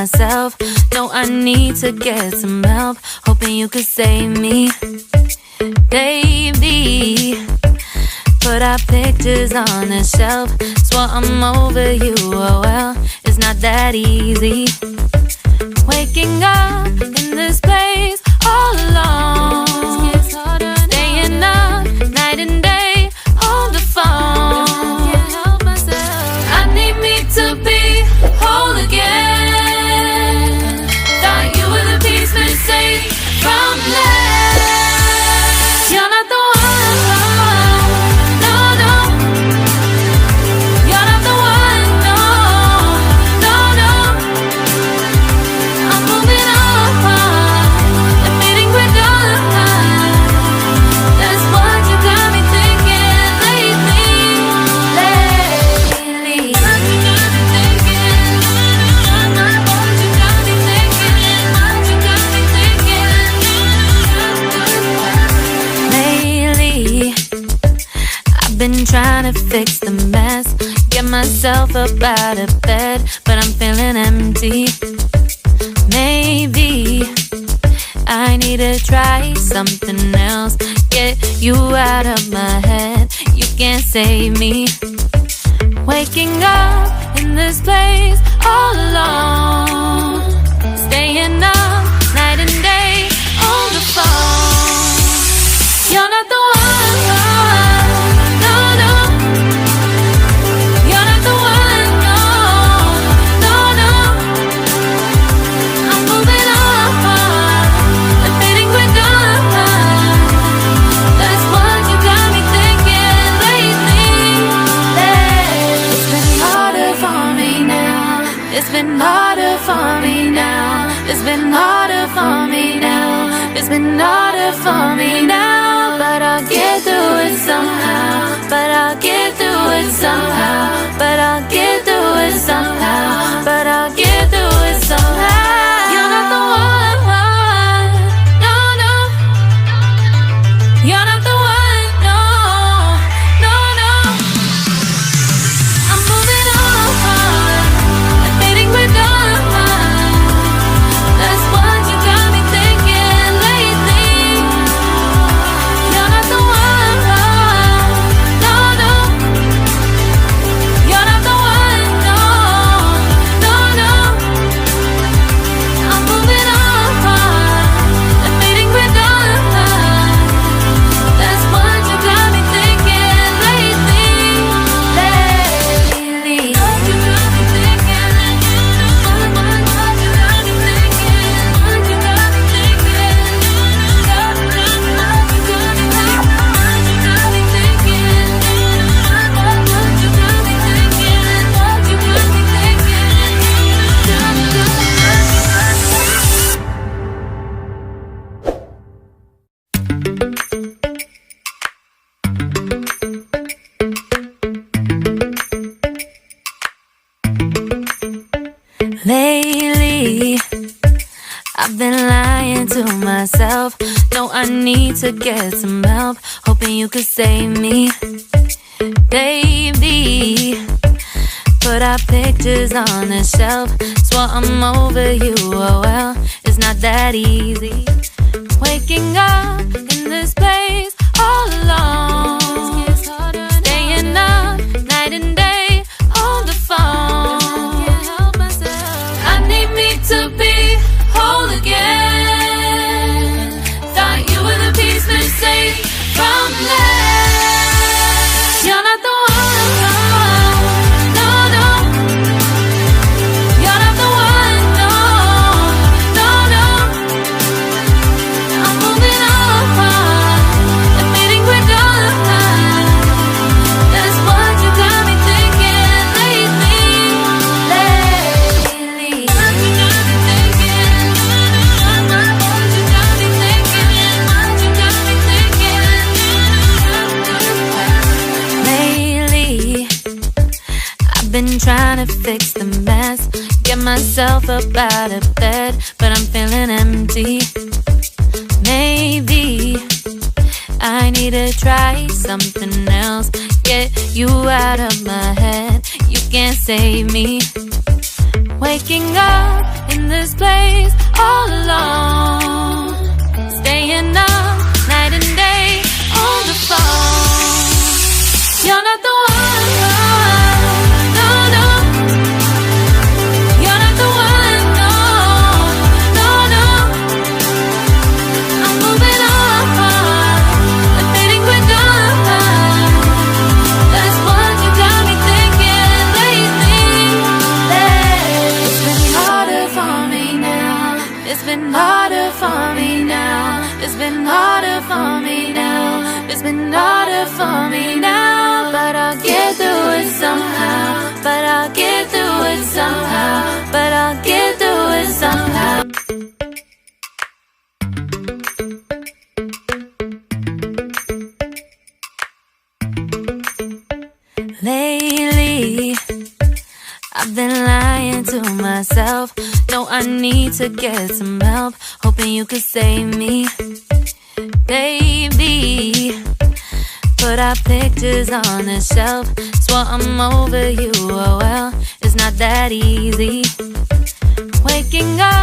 myself. No, I need to get some help. Hoping you could save me, baby. Put our pictures on the shelf. Swore I'm over you, oh well, it's not that easy. Waking up in this place all alone, staying up night and day on the phone. Can't help myself. I need me to be whole again. Thought you were the piece missing from last. You're not the one. Been trying to fix the mess, get myself up out of bed, but I'm feeling empty. Maybe I need to try something else. Get you out of my head, you can't save me. Waking up in this place all alone, staying up night and day on the phone. You're not the one. It's been harder for me now. It's been harder for me now. It's been harder for me now. But I'll get through it somehow. But I'll get through it somehow. But I'll get through it somehow. But I'll get through it somehow. You're not the one. No, no. You're not the one. No, no, no. I'm moving on. Lately, I've been lying to myself. No, I need to get some help. Hoping you could save me, baby. Put our pictures on the shelf. Swore I'm over you, oh well, it's not that easy. Waking up in this place all alone, staying up night and day on the phone. To be whole again. Thought you were the piece missing from last. You're not the one. No, no. You're not the one. No, no, no. I'm moving on. Admitting we're done. That's what you got me thinking lately. Been trying to fix the mess, get myself up out of bed, but I'm feeling empty. Maybe I need to try something else. Get you out of my head, you can't save me. Waking up in this place all alone, staying up night and day on the phone. You're not the one, no, no. You're not the one, no, no, no. I'm moving on, admitting we're done. That's what you got me thinking lately. It's been harder for me now. It's been harder for me now. It's been harder for me now. It's been harder for me now. But I'll get through it somehow. But I'll get through it somehow. But I'll get through it somehow. Lately, I've been lying to myself. No, I need to get some help. Hoping you could save me, baby. Put our pictures on the shelf. Swore I'm over you, oh well, it's not that easy. Waking up